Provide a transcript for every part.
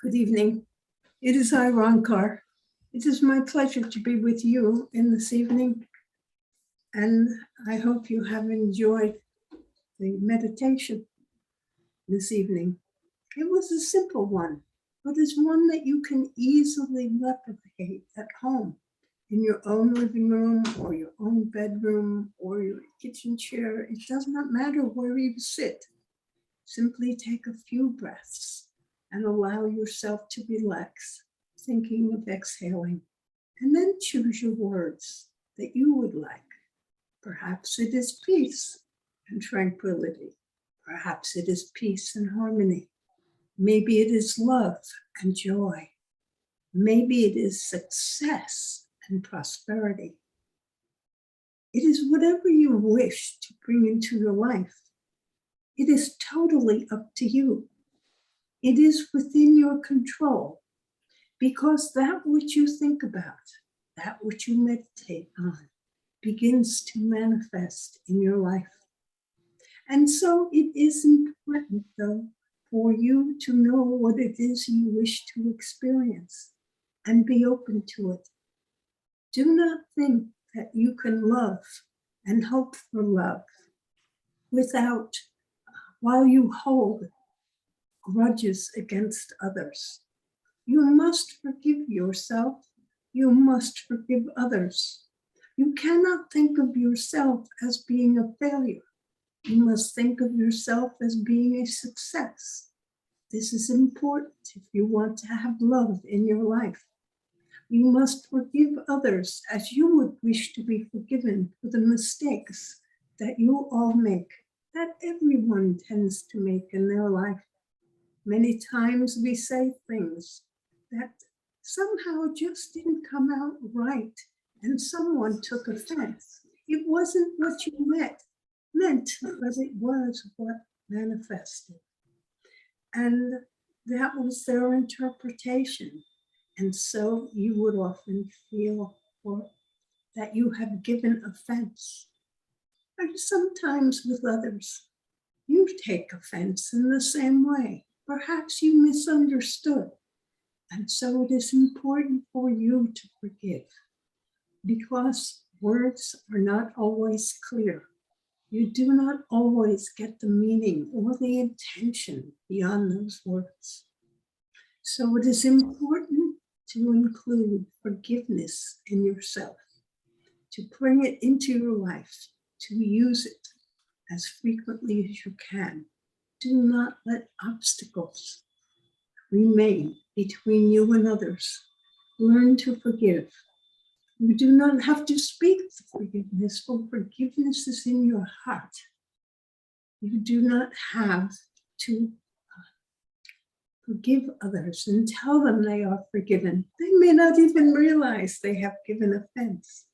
Good evening. It is I, Ronkar. It is my pleasure to be with you in this evening, and I hope you have enjoyed the meditation this evening. It was a simple one, but it's one that you can easily replicate at home in your own living room or your own bedroom or your kitchen chair. It does not matter where you sit. Simply take a few breaths and allow yourself to relax, thinking of exhaling, and then choose your words that you would like. Perhaps it is peace and tranquility. Perhaps it is peace and harmony. Maybe it is love and joy. Maybe it is success and prosperity. It is whatever you wish to bring into your life. It is totally up to you. It is within your control, because that which you think about, that which you meditate on, begins to manifest in your life. And so it is important, though, for you to know what it is you wish to experience and be open to it. Do not think that you can love and hope for love while you hold grudges against others. You must forgive yourself. You must forgive others. You cannot think of yourself as being a failure. You must think of yourself as being a success. This is important if you want to have love in your life. You must forgive others as you would wish to be forgiven for the mistakes that you all make, that everyone tends to make in their life. Many times we say things that somehow just didn't come out right, and someone took offense. It wasn't what you meant, but it was what manifested. And that was their interpretation. And so you would often feel that you have given offense. And sometimes with others, you take offense in the same way. Perhaps you misunderstood. And so it is important for you to forgive, because words are not always clear. You do not always get the meaning or the intention beyond those words. So it is important to include forgiveness in yourself, to bring it into your life, to use it as frequently as you can. Do not let obstacles remain between you and others. Learn to forgive. You do not have to speak forgiveness, for forgiveness is in your heart. You do not have to forgive others and tell them they are forgiven. They may not even realize they have given offense.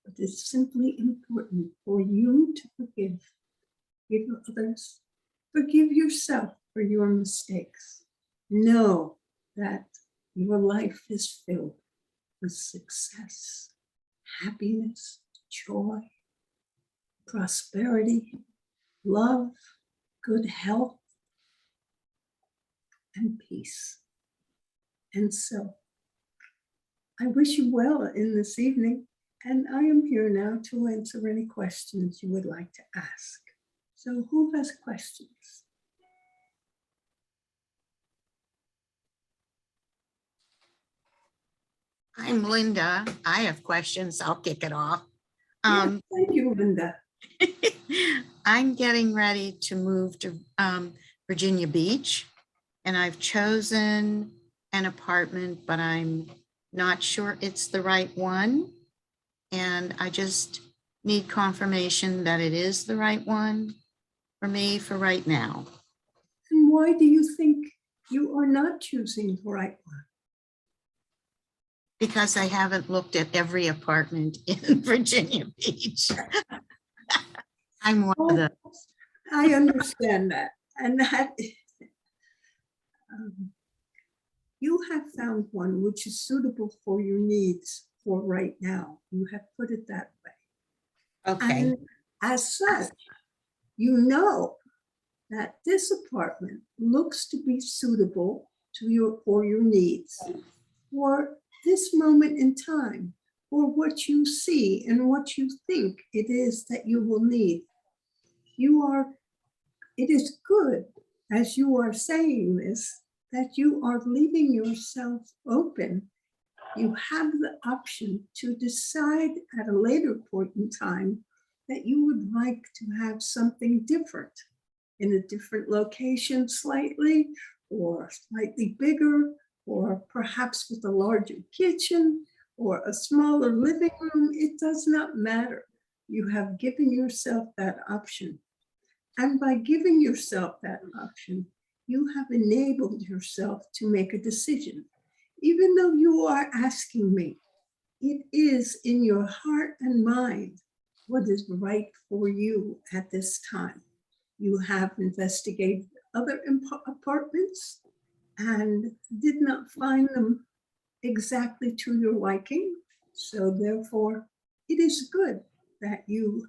But it's simply important for you to forgive others. Forgive yourself for your mistakes. Know that your life is filled with success, happiness, joy, prosperity, love, good health, and peace. And so I wish you well in this evening, and I am here now to answer any questions you would like to ask. So who has questions? I'm Linda. I have questions. I'll kick it off. Thank you, Linda. I'm getting ready to move to Virginia Beach, and I've chosen an apartment, but I'm not sure it's the right one. And I just need confirmation that it is the right one for me for right now. And why do you think you are not choosing the right one? Because I haven't looked at every apartment in Virginia Beach. I'm one of those. I understand that. And that you have found one which is suitable for your needs for right now. You have put it that way. Okay. And as such, you know that this apartment looks to be suitable for your needs, for this moment in time, or what you see and what you think it is that you will need. It is good, as you are saying this, that you are leaving yourself open. You have the option to decide at a later point in time that you would like to have something different in a different location slightly, or slightly bigger, or perhaps with a larger kitchen or a smaller living room. It does not matter. You have given yourself that option. And by giving yourself that option, you have enabled yourself to make a decision. Even though you are asking me, it is in your heart and mind what is right for you at this time. You have investigated other apartments and did not find them exactly to your liking. So therefore, it is good that you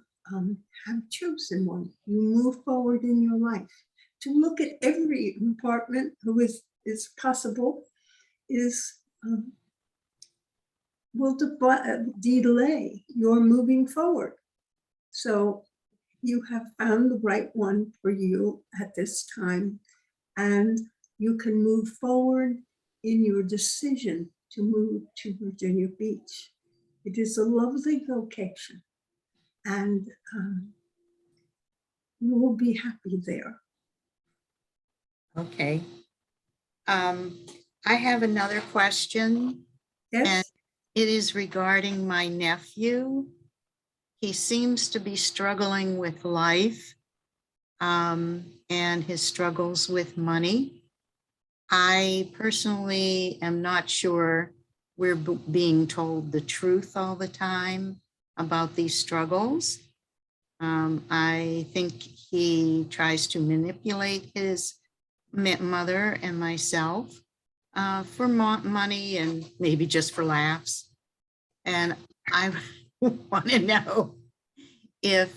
have chosen one. You move forward in your life. To look at every apartment who is possible will delay your moving forward. So you have found the right one for you at this time, and you can move forward in your decision to move to Virginia Beach. It is a lovely location, and you will be happy there. Okay. I have another question. Yes? And it is regarding my nephew. He seems to be struggling with life and his struggles with money. I personally am not sure we're being told the truth all the time about these struggles. I think he tries to manipulate his mother and myself for money and maybe just for laughs. And I want to know if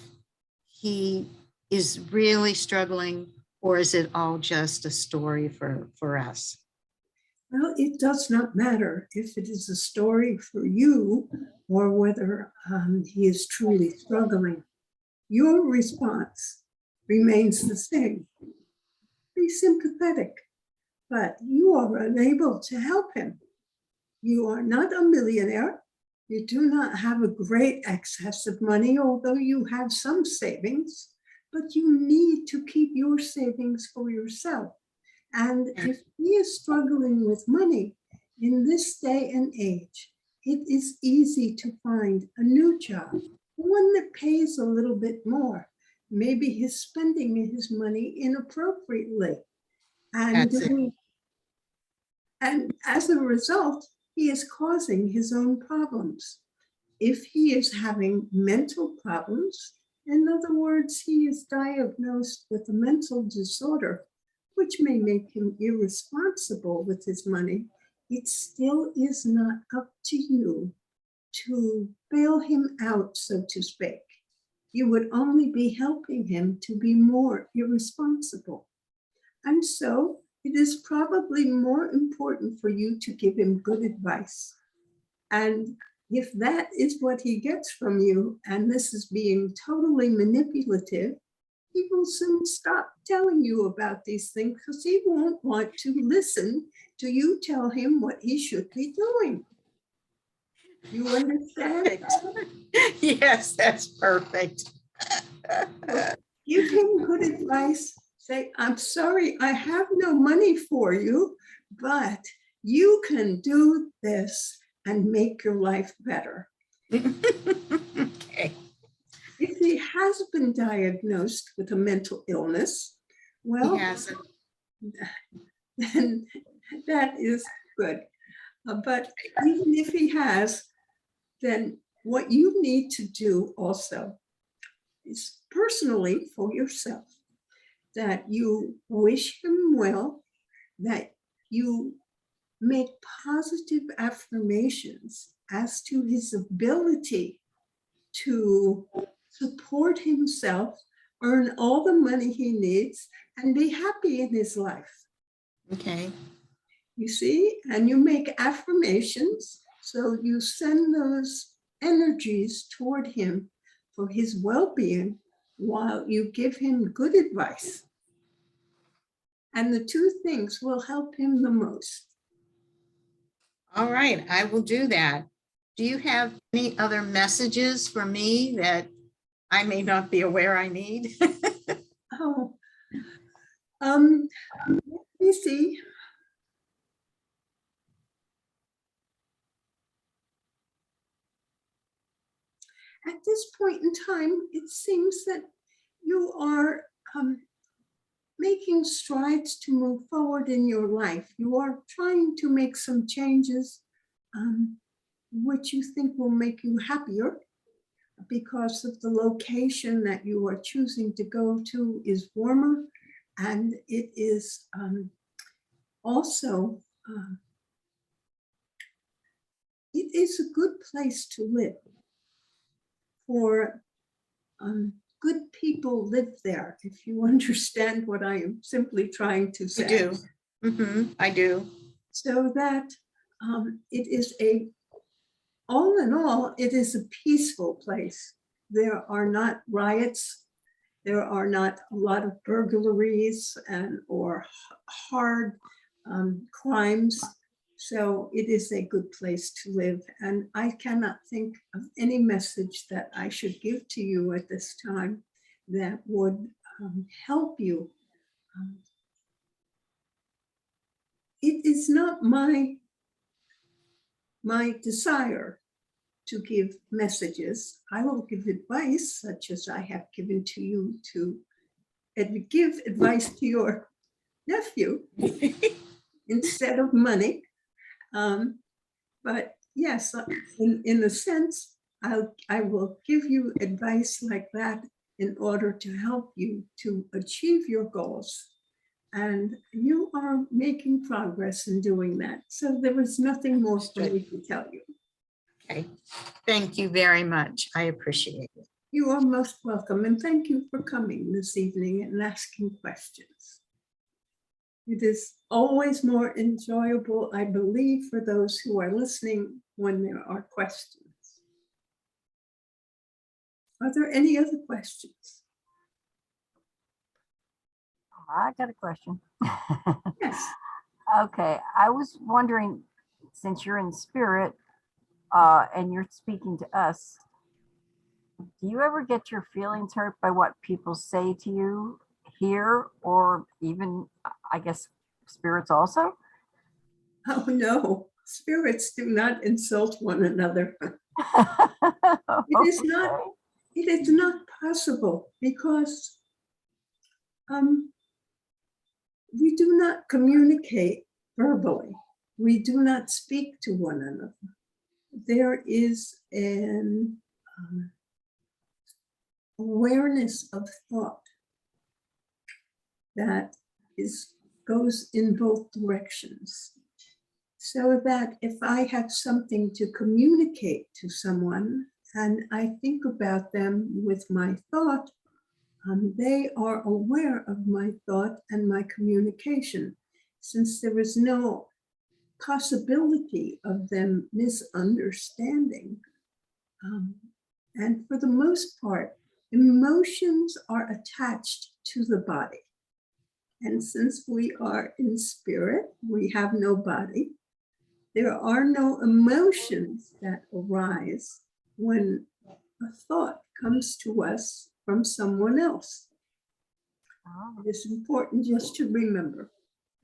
he is really struggling, or is it all just a story for us? Well, it does not matter if it is a story for you or whether he is truly struggling. Your response remains the same. Be sympathetic, but you are unable to help him. You are not a millionaire. You do not have a great excess of money, although you have some savings, but you need to keep your savings for yourself. And if he is struggling with money in this day and age, it is easy to find a new job, one that pays a little bit more. Maybe he's spending his money inappropriately. And as a result, he is causing his own problems. If he is having mental problems, in other words, he is diagnosed with a mental disorder, which may make him irresponsible with his money, it still is not up to you to bail him out, so to speak. You would only be helping him to be more irresponsible. And so it is probably more important for you to give him good advice. And if that is what he gets from you, and this is being totally manipulative, he will soon stop telling you about these things because he won't want to listen to you tell him what he should be doing. You understand? Yes, that's perfect. Give him good advice. Say, I'm sorry, I have no money for you, but you can do this and make your life better. Okay. If he has been diagnosed with a mental illness, well, He hasn't. then that is good. But even if he has, then what you need to do also is personally for yourself, that you wish him well, that you make positive affirmations as to his ability to support himself, earn all the money he needs, and be happy in his life. Okay. You see, and you make affirmations. So you send those energies toward him for his well-being while you give him good advice. And the two things will help him the most. All right, I will do that. Do you have any other messages for me that I may not be aware I need? Oh, let me see. At this point in time, it seems that you are making strides to move forward in your life. You are trying to make some changes which you think will make you happier, because of the location that you are choosing to go to is warmer, and it is also it is a good place to live. For good people live there, if you understand what I am simply trying to say. I do. I do. So that it is all in all, it is a peaceful place. There are not riots. There are not a lot of burglaries or hard crimes. So it is a good place to live. And I cannot think of any message that I should give to you at this time that would help you. It is not my desire to give messages. I will give advice such as I have given to you to give advice to your nephew instead of money. But yes, in a sense, I will give you advice like that in order to help you to achieve your goals. And you are making progress in doing that. So there is nothing more for me to tell you. Okay, thank you very much. I appreciate it. You are most welcome, and thank you for coming this evening and asking questions. It is always more enjoyable, I believe, for those who are listening when there are questions. Are there any other questions? I got a question. Yes. Okay, I was wondering, since you're in spirit and you're speaking to us, do you ever get your feelings hurt by what people say to you here, or even, I guess, spirits also? Oh, no. Spirits do not insult one another. It is not possible, because we do not communicate verbally. We do not speak to one another. There is an awareness of thought that goes in both directions. So that if I have something to communicate to someone and I think about them with my thought, they are aware of my thought and my communication, since there is no possibility of them misunderstanding. And for the most part, emotions are attached to the body. And since we are in spirit, we have no body. There are no emotions that arise when a thought comes to us from someone else. It is important just to remember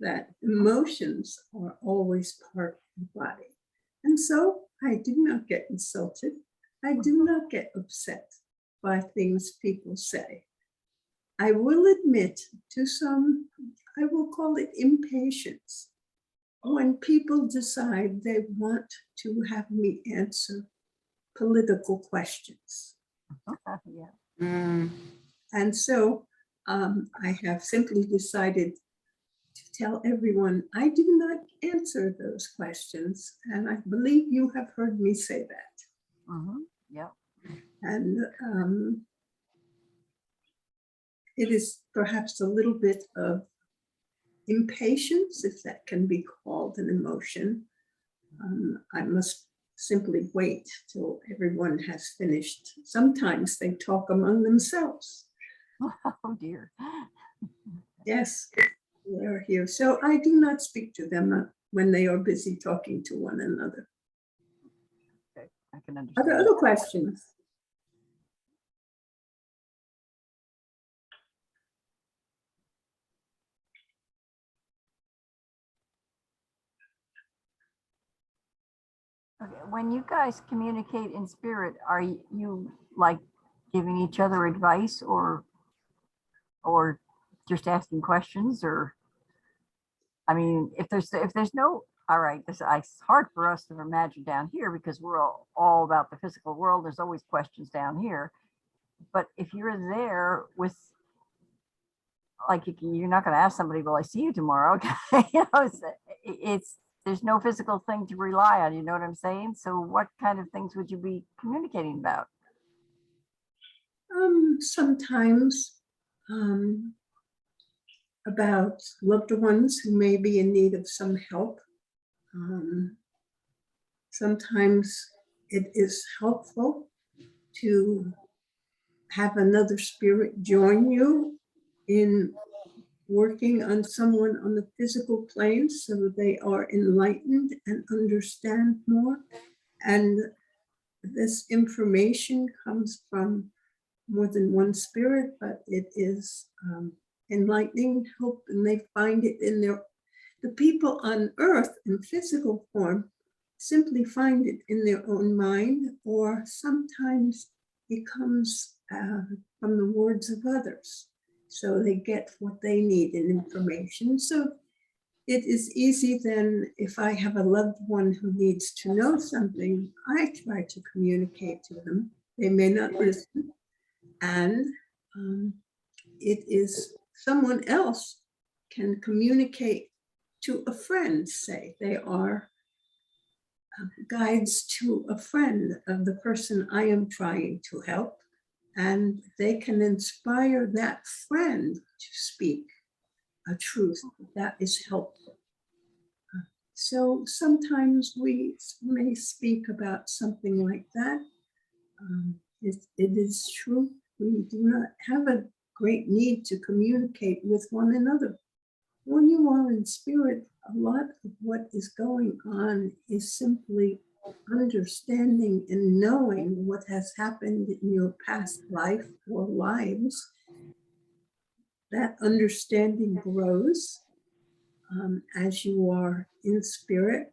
that emotions are always part of the body. And so I do not get insulted. I do not get upset by things people say. I will admit to some, I will call it impatience, when people decide they want to have me answer political questions. Yeah. And so I have simply decided to tell everyone I do not answer those questions. And I believe you have heard me say that. Yeah. And it is perhaps a little bit of impatience, if that can be called an emotion. I must simply wait till everyone has finished. Sometimes they talk among themselves. Oh dear. Yes, they're here. So I do not speak to them when they are busy talking to one another. Okay, I can Are understand. there other questions? Okay, when you guys communicate in spirit, are you like giving each other advice or just asking questions? Or I mean, if there's no, all right, it's hard for us to imagine down here because we're all about the physical world. There's always questions down here. But if you're there with, like, you're not going to ask somebody, will I see you tomorrow? Okay. You know, there's no physical thing to rely on. You know what I'm saying? So what kind of things would you be communicating about? Sometimes about loved ones who may be in need of some help. Sometimes it is helpful to have another spirit join you in working on someone on the physical plane so they are enlightened and understand more. And this information comes from more than one spirit, but it is enlightening, help, and they find it in the people on earth in physical form simply find it in their own mind, or sometimes it comes from the words of others. So they get what they need in information. So it is easy then, if I have a loved one who needs to know something, I try to communicate to them. They may not listen. And it is someone else can communicate to a friend, say they are guides to a friend of the person I am trying to help, and they can inspire that friend to speak a truth that is helpful. So sometimes we may speak about something like that. It is true, we do not have a great need to communicate with one another. When you are in spirit, a lot of what is going on is simply understanding and knowing what has happened in your past life or lives. That understanding grows as you are in spirit,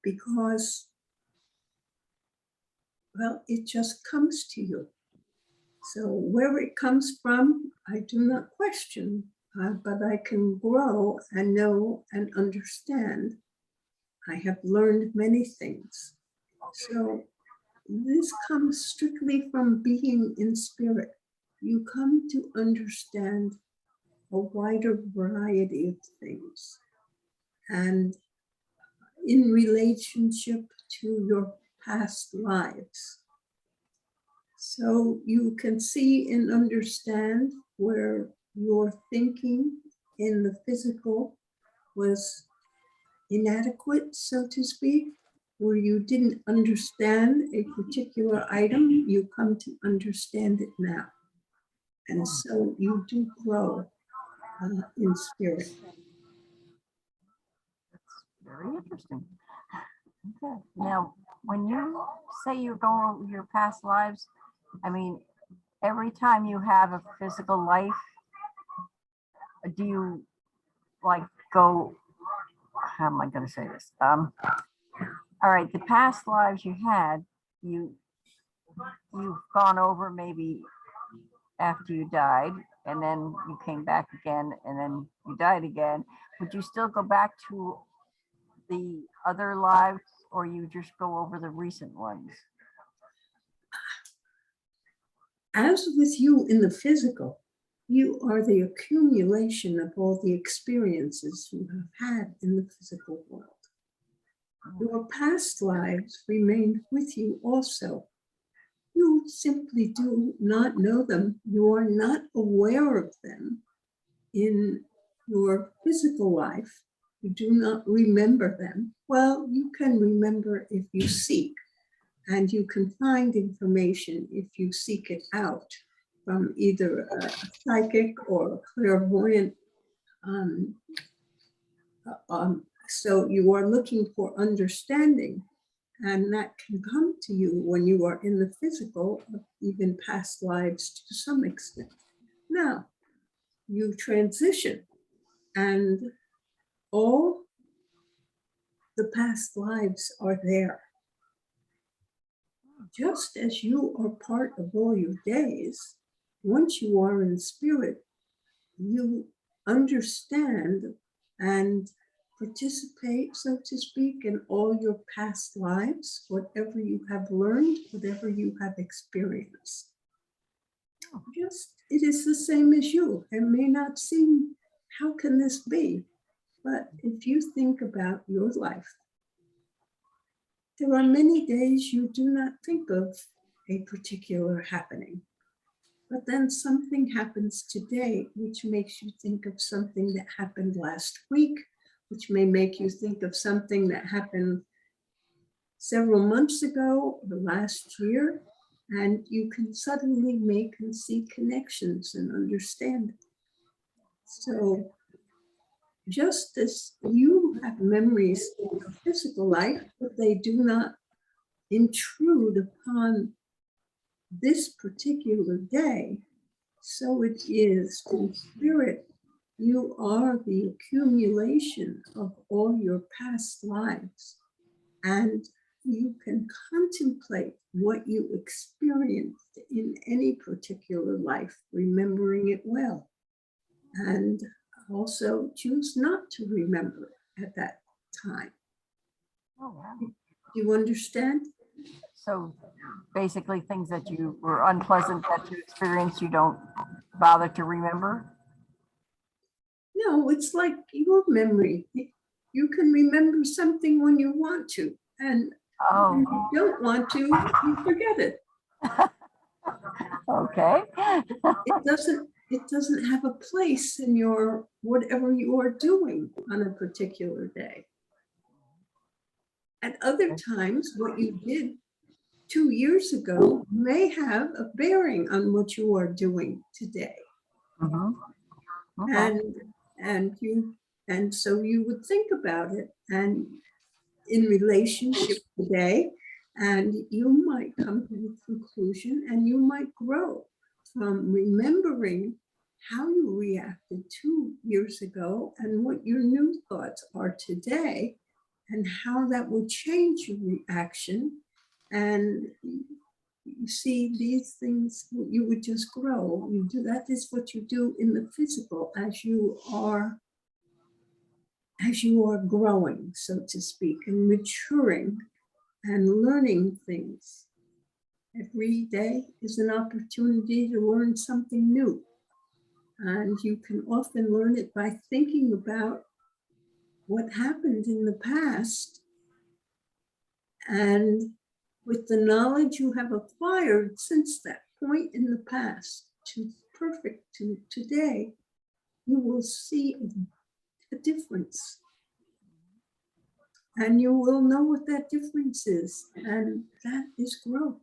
because, well, it just comes to you. So where it comes from, I do not question, but I can grow and know and understand. I have learned many things. So this comes strictly from being in spirit. You come to understand a wider variety of things, and in relationship to your past lives. So you can see and understand where your thinking in the physical was inadequate, so to speak, where you didn't understand a particular item, you come to understand it now. And so you do grow in spirit. That's very interesting. Okay. Now, when you say you're going over your past lives, I mean, every time you have a physical life, do you like go, how am I going to say this? All right, the past lives you had, you've gone over maybe after you died, and then you came back again, and then you died again. Would you still go back to the other lives, or you just go over the recent ones? As with you in the physical, you are the accumulation of all the experiences you have had in the physical world. Your past lives remained with you also. You simply do not know them. You are not aware of them in your physical life. You do not remember them. Well, you can remember if you seek, and you can find information if you seek it out from either a psychic or a clairvoyant. So you are looking for understanding, and that can come to you when you are in the physical, even past lives to some extent. Now, you transition, and all the past lives are there. Just as you are part of all your days, once you are in spirit, you understand and participate, so to speak, in all your past lives, whatever you have learned, whatever you have experienced. Just, it is the same as you. It may not seem, how can this be? But if you think about your life, there are many days you do not think of a particular happening. But then something happens today, which makes you think of something that happened last week, which may make you think of something that happened several months ago or last year. And you can suddenly make and see connections and understand. So just as you have memories in your physical life, but they do not intrude upon this particular day, so it is in spirit. You are the accumulation of all your past lives, and you can contemplate what you experienced in any particular life, remembering it well, and also choose not to remember at that time. Oh, wow. Do you understand? So basically things that you were unpleasant that you experienced, you don't bother to remember? No, it's like your memory. You can remember something when you want to, and when Oh, you don't want to, you forget it. okay. It doesn't have a place in your whatever you are doing on a particular day. At other times, what you did 2 years ago may have a bearing on what you are doing today. Mhm. Okay. And so you would think about it and in relationship today, and you might come to the conclusion, and you might grow from remembering how you reacted 2 years ago and what your new thoughts are today, and how that will change your reaction. And you see, these things, you would just grow. You do, that is what you do in the physical as you are growing, so to speak, and maturing and learning things. Every day is an opportunity to learn something new. And you can often learn it by thinking about what happened in the past, and with the knowledge you have acquired since that point in the past to today, you will see a difference. And you will know what that difference is, and that is growth.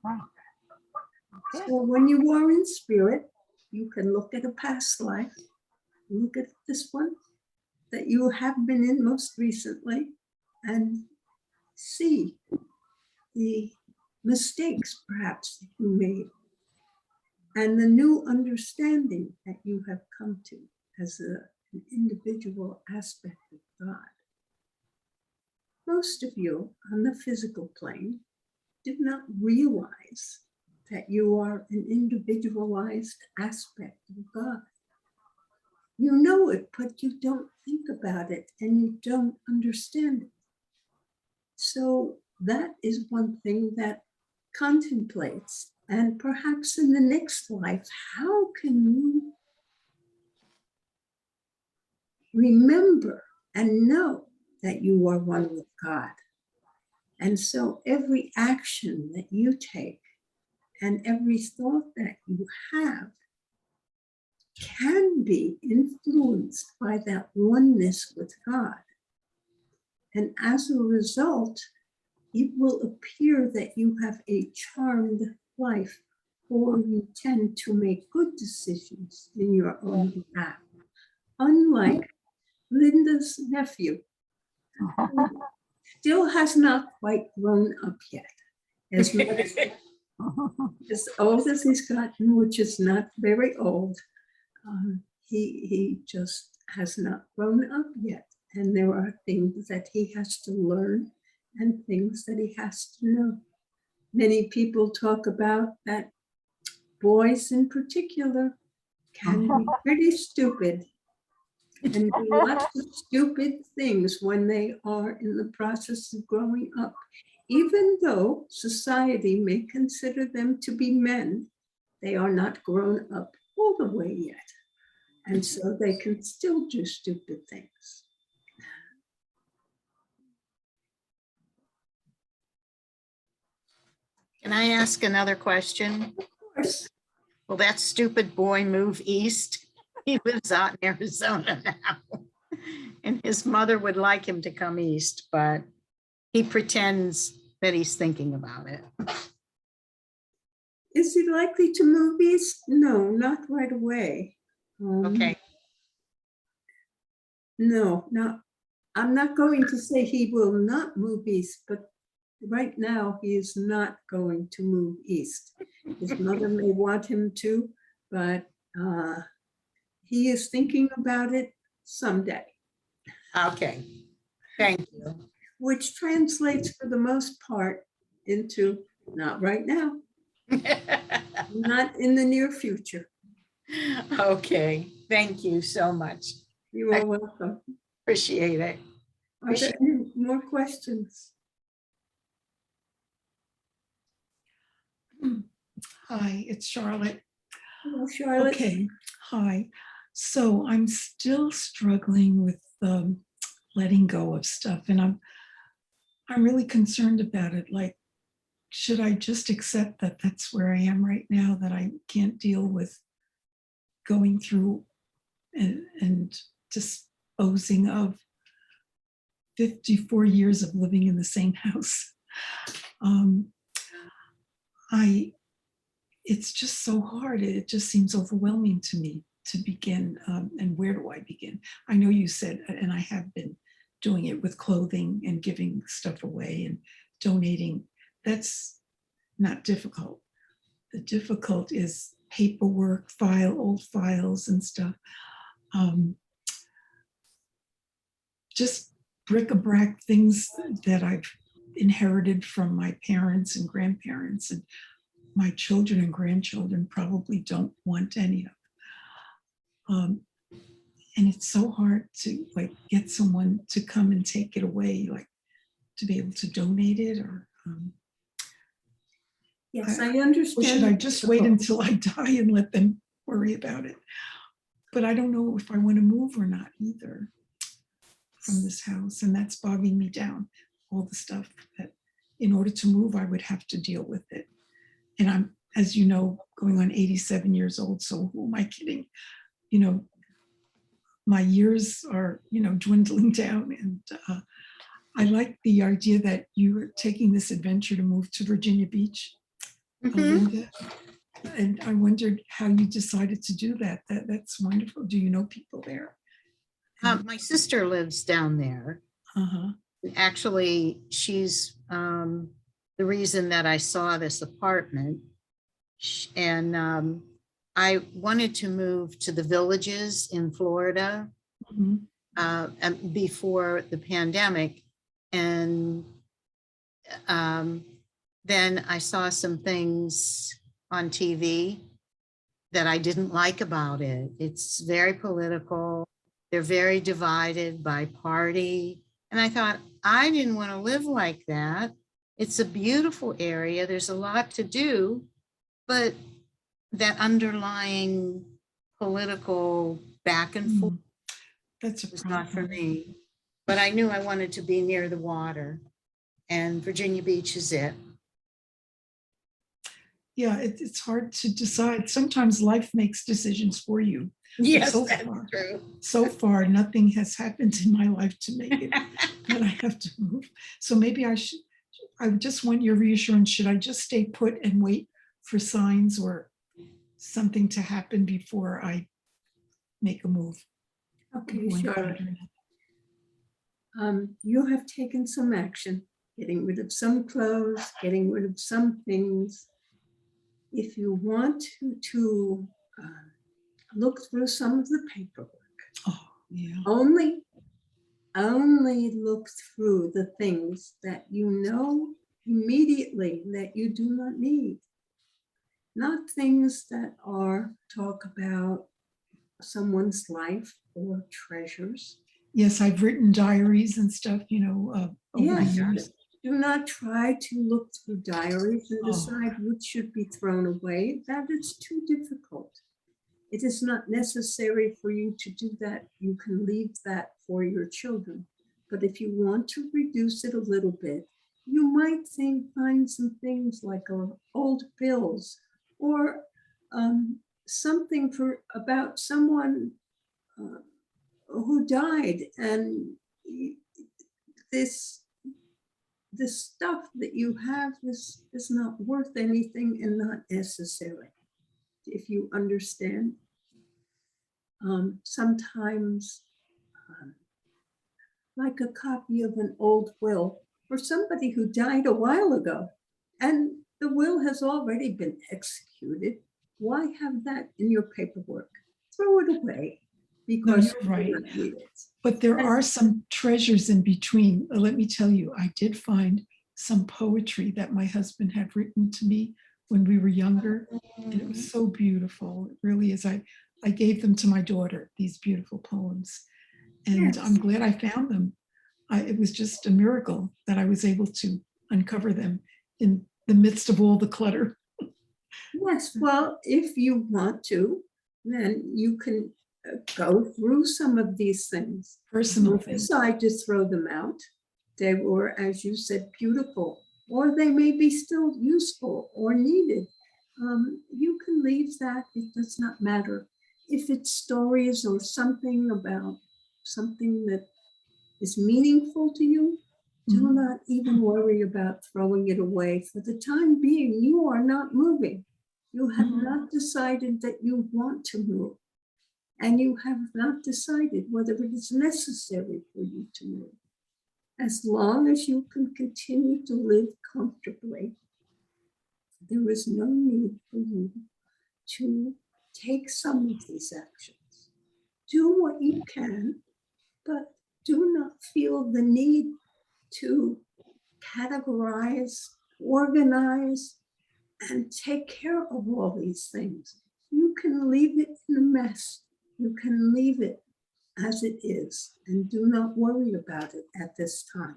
Okay. So when you are in spirit, you can look at a past life, look at this one that you have been in most recently, and see the mistakes perhaps that you made, and the new understanding that you have come to as an individual aspect of God. Most of you on the physical plane do not realize that you are an individualized aspect of God. You know it, but you don't think about it and you don't understand it. So that is one thing that contemplates. And perhaps in the next life, how can you remember and know that you are one with God? And so every action that you take and every thought that you have can be influenced by that oneness with God. And as a result, it will appear that you have a charmed life, or you tend to make good decisions in your own behalf. Unlike Linda's nephew, who still has not quite grown up yet. As old as he's gotten, which is not very old, he just has not grown up yet. And there are things that he has to learn and things that he has to know. Many people talk about that boys in particular can be pretty stupid and do lots of stupid things when they are in the process of growing up. Even though society may consider them to be men, they are not grown up all the way yet. And so they can still do stupid things. Can I ask another question? Of course, Will that stupid boy move east? He lives out in Arizona now. And his mother would like him to come east, but he pretends that he's thinking about it. is he likely to move east? No, not right away. Okay, No, I'm not going to say he will not move east, but right now he is not going to move east. His mother may want him to, but he is thinking about it someday, okay. Thank you. which translates for the most part into not right now, not in the near future. Okay, thank you so much. You are welcome. Appreciate it. Are there any more questions? Hi, it's Charlotte. Hello, Charlotte. Okay, hi. So I'm still struggling with letting go of stuff, and I'm really concerned about it. Like, should I just accept that that's where I am right now, that I can't deal with going through and disposing of 54 years of living in the same house? It's just so hard. It just seems overwhelming to me to begin. And where do I begin? I know you said, and I have been doing it with clothing and giving stuff away and donating. That's not difficult. The difficult is paperwork, old files and stuff. Just bric-a-brac things that I've inherited from my parents and grandparents, and my children and grandchildren probably don't want any of. And it's so hard to like get someone to come and take it away, like to be able to donate it, or Yes, I understand. or should I just wait until I die and let them worry about it? But I don't know if I want to move or not either from this house, and that's bogging me down. All the stuff that in order to move, I would have to deal with it. And I'm, as you know, going on 87 years old. So who am I kidding? You know, my years are, dwindling down. And I like the idea that you are taking this adventure to move to Virginia Beach, Linda. And I wondered how you decided to do that. That's wonderful. Do you know people there? My sister lives down there. Uh-huh. Actually, she's the reason that I saw this apartment. And I wanted to move to the Villages in Florida before the pandemic. And then I saw some things on TV that I didn't like about it. It's very political. They're very divided by party. And I thought, I didn't want to live like that. It's a beautiful area. There's a lot to do, but that underlying political back and forth That's a was problem. not for me. But I knew I wanted to be near the water. and Virginia Beach is it. Yeah, it's hard to decide. Sometimes life makes decisions for you. Yes, so that's far. true. So far, nothing has happened in my life to make it that I have to move. So maybe I just want your reassurance. Should I just stay put and wait for signs or something to happen before I make a move? Okay, Going Charlotte. forward? You have taken some action, getting rid of some clothes, getting rid of some things. If you want to look through some of the paperwork, Oh, yeah. only look through the things that you know immediately that you do not need. Not things that are talk about someone's life or treasures. Yes, I've written diaries and stuff, over the Yes, years. do not try to look through diaries and Oh. decide which should be thrown away. That is too difficult. It is not necessary for you to do that. You can leave that for your children. But if you want to reduce it a little bit, you might find some things like old bills or something about someone who died, and this stuff that you have is not worth anything and not necessary. If you understand, sometimes like a copy of an old will for somebody who died a while ago, and the will has already been executed. Why have that in your paperwork? Throw it away because you're right. you don't need it. But there are some treasures in between. Let me tell you, I did find some poetry that my husband had written to me when we were younger. And it was so beautiful. It really is. I gave them to my daughter, these beautiful poems. And Yes. I'm glad I found them. It was just a miracle that I was able to uncover them in the midst of all the clutter. Yes, well, if you want to, then you can go through some of these things. Personal Don't things. decide to throw them out. They were, as you said, beautiful, or they may be still useful or needed. You can leave that. It does not matter. If it's stories or something about something that is meaningful to you, do not even worry about throwing it away. For the time being, you are not moving. You have not decided that you want to move, and you have not decided whether it is necessary for you to move. As long as you can continue to live comfortably, there is no need for you to take some of these actions. Do what you can, but do not feel the need to categorize, organize, and take care of all these things. You can leave it in a mess. You can leave it as it is and do not worry about it at this time.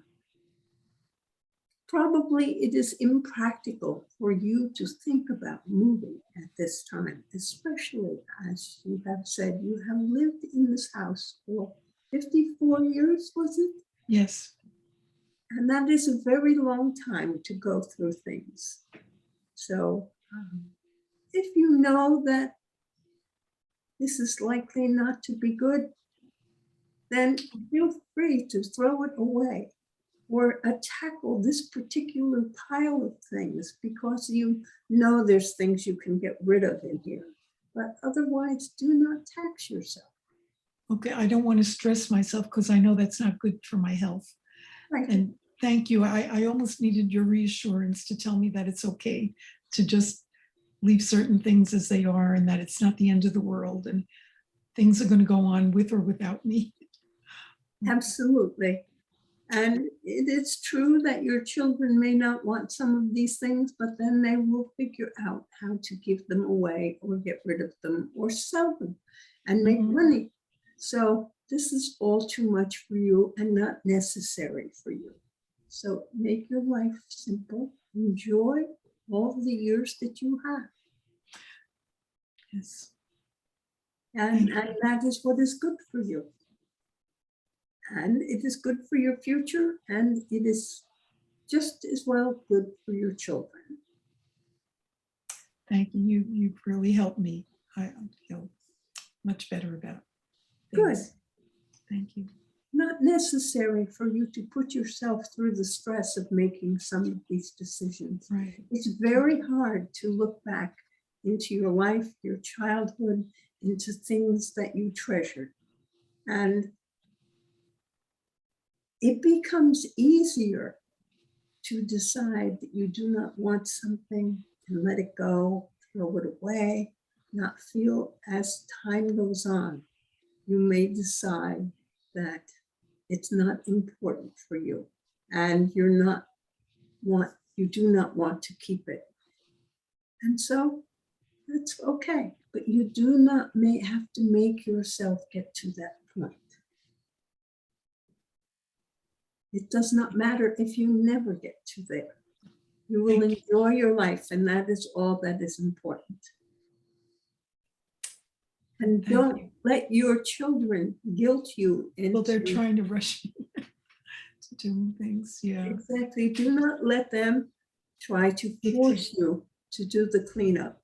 Probably it is impractical for you to think about moving at this time, especially as you have said, you have lived in this house for 54 years, was it? Yes. And that is a very long time to go through things. So if you know that this is likely not to be good, then feel free to throw it away or tackle this particular pile of things because you know there's things you can get rid of in here. But otherwise, do not tax yourself. Okay, I don't want to stress myself because I know that's not good for my health. Right. And thank you. I almost needed your reassurance to tell me that it's okay to just leave certain things as they are and that it's not the end of the world and things are going to go on with or without me. Absolutely. And it is true that your children may not want some of these things, but then they will figure out how to give them away or get rid of them or sell them and make money. So this is all too much for you and not necessary for you. So make your life simple. Enjoy all the years that you have. Yes. And that is what is good for you. And it is good for your future, and it is just as well good for your children. Thank you. You've really helped me. I feel much better about Good. things. Thank you. Not necessary for you to put yourself through the stress of making some of these decisions. Right. It's very hard to look back into your life, your childhood, into things that you treasured. And it becomes easier to decide that you do not want something and let it go, throw it away, not feel as time goes on. You may decide that it's not important for you and you do not want to keep it. And so that's okay, but you do not have to make yourself get to that point. It does not matter if you never get to there. You will Thank you. enjoy your life, and that is all that is important. And Thank don't you. let your children guilt you Well, they're into trying to rush me to do things. Yeah. exactly. Do not let them try to force you to do the cleanup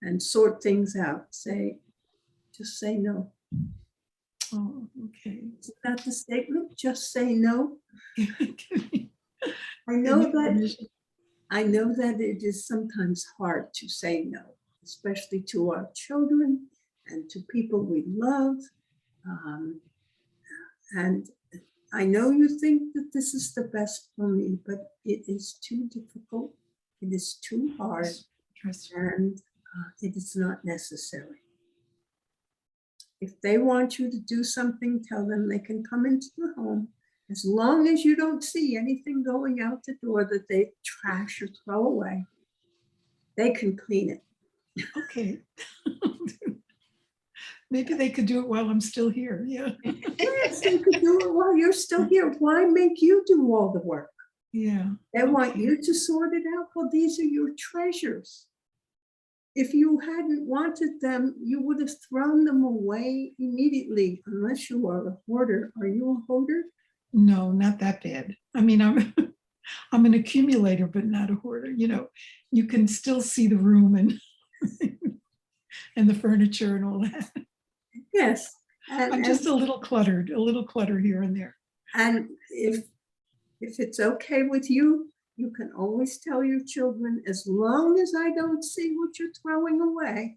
and sort things out. Just say no. Oh, okay. Is that the statement? Just say no. Give I know me that permission. it is sometimes hard to say no, especially to our children and to people we love. And I know you think that this is the best for me, but it is too difficult. It is too hard, Stressful. and it is not necessary. If they want you to do something, tell them they can come into the home. As long as you don't see anything going out the door that they trash or throw away, they can clean it. Okay. Maybe they could do it while I'm still here. Yeah. Yes, they could do it while you're still here. Why make you do all the work? Yeah. They want Okay. you to sort it out. Well, these are your treasures. If you hadn't wanted them, you would have thrown them away immediately, unless you are a hoarder. Are you a hoarder? No, not that bad. I mean, I'm I'm an accumulator, but not a hoarder. You know, you can still see the room and and the furniture and all that. Yes. I'm just a little cluttered, a little clutter here and there. And if it's okay with you, you can always tell your children, as long as I don't see what you're throwing away,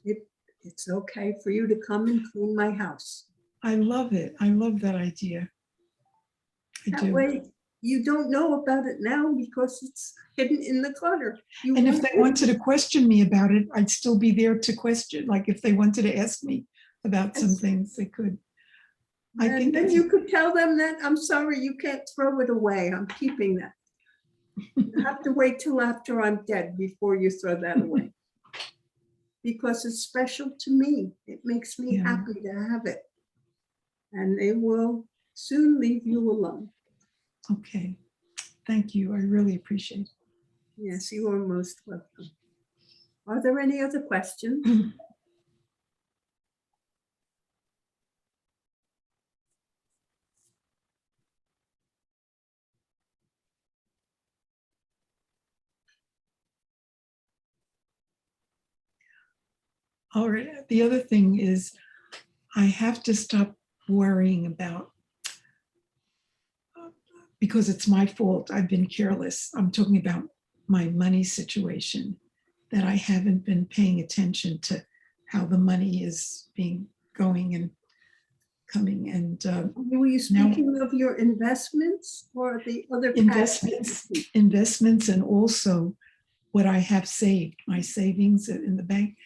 it's okay for you to come and clean my house. I love it. I love that idea. I That do. way, you don't know about it now because it's hidden in the clutter. You And if won't they get- wanted to question me about it, I'd still be there to question. Like if they wanted to ask me about some Yes. things, they could. I and think then that's, you could tell them that, I'm sorry, you can't throw it away. I'm keeping that. You have to wait till after I'm dead before you throw that away. Because it's special to me. It makes me Yeah. happy to have it. And they will soon leave you alone. okay. Thank you. I really appreciate it. Yes, you are most welcome. Are there any other questions? All right. The other thing is I have to stop worrying about, because it's my fault. I've been careless. I'm talking about my money situation, that I haven't been paying attention to how the money is going and coming, and Were you speaking of your investments or the other investments, and also what I have saved, my savings in the bank.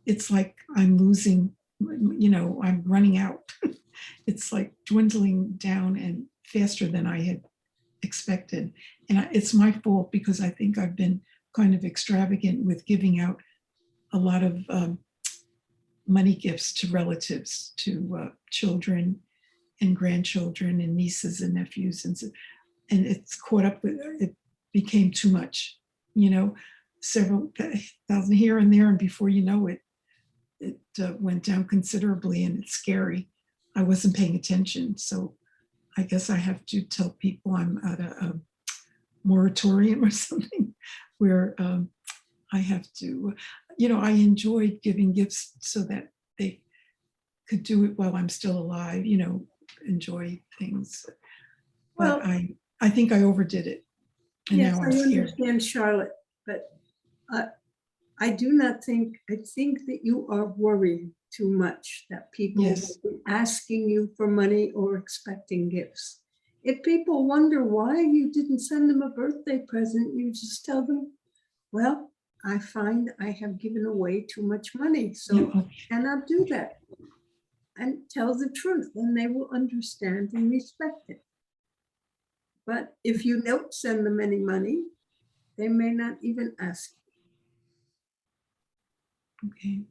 It's like I'm losing, I'm running out. It's like dwindling down and faster than I had expected. And it's my fault because I think I've been kind of extravagant with giving out a lot of money gifts to relatives, to children and grandchildren and nieces and nephews. And it's caught up with, it became too much, several thousand here and there. And before you know it, it went down considerably, and it's scary. I wasn't paying attention. So I guess I have to tell people I'm at moratorium or something where I have to, I enjoyed giving gifts so that they could do it while I'm still alive, enjoy things. Well, But I think I overdid it. And yes, now I I'm scared. understand, Charlotte, but I do not think, I think that you are worried too much that people Yes. will be asking you for money or expecting gifts. If people wonder why you didn't send them a birthday present, you just tell them, well, I find I have given away too much money, so Yeah, I cannot do that. And tell the truth, and they will understand and respect it. But if you don't send them any money, they may not even ask. okay.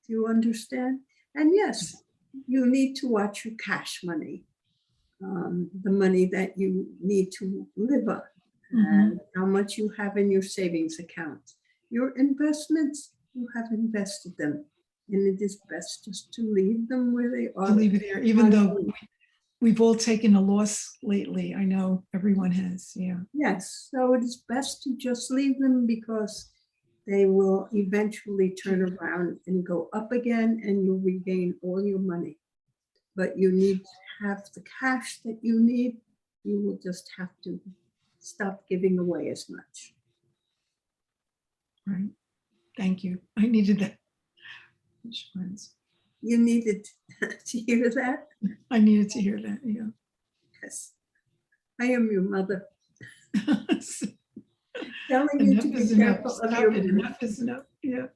Do you understand? And yes, you need to watch your cash money, the money that you need to live on, and how much you have in your savings account. Your investments, you have invested them, and it is best just to leave them where they To are. leave it there, even though we've all taken a loss lately. I know everyone has, yeah. Yes, so it is best to just leave them because they will eventually turn around and go up again and you'll regain all your money. But you need to have the cash that you need. You will just have to stop giving away as much. Right. Thank you. I needed that insurance. You needed to hear that? I needed to hear that, yeah. Yes. I am your mother, telling you Enough to be is enough. careful of Stop your it. money. Enough is enough. Yeah.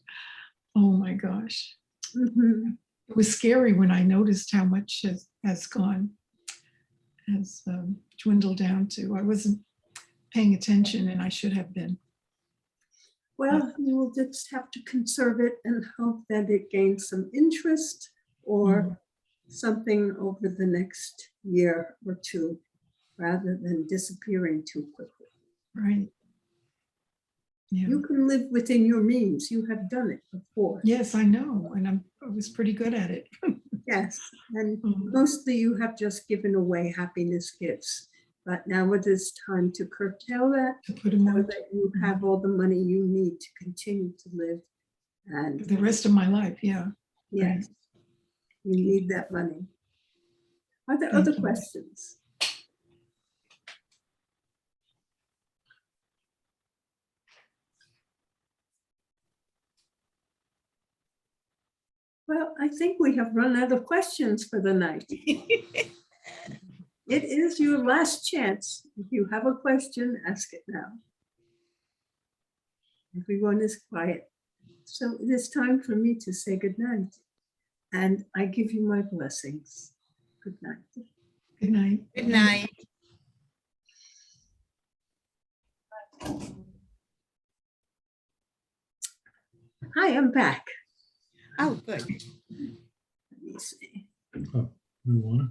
Oh my gosh. Mhm. It was scary when I noticed how much has gone, has dwindled down to. I wasn't paying attention and I should have been. Well, you will just have to conserve it and hope that it gains some interest or something over the next year or two, rather than disappearing too quickly. Right. Yeah. You can live within your means. You have done it before. Yes, I know. And I was pretty good at it. Yes, and Mhm. mostly you have just given away happiness gifts. But now it is time to curtail that To put them so on that you have all the money you need to continue to live. for And the rest of my life. Yeah. yes, you need that money. Are there Thank other you. questions? Well, I think we have run out of questions for the night. It is your last chance. If you have a question, ask it now. Everyone is quiet. So it is time for me to say good night. And I give you my blessings. Good night. Good night. Good night. Hi, I'm back. Oh, good. Let me see. Oh, we want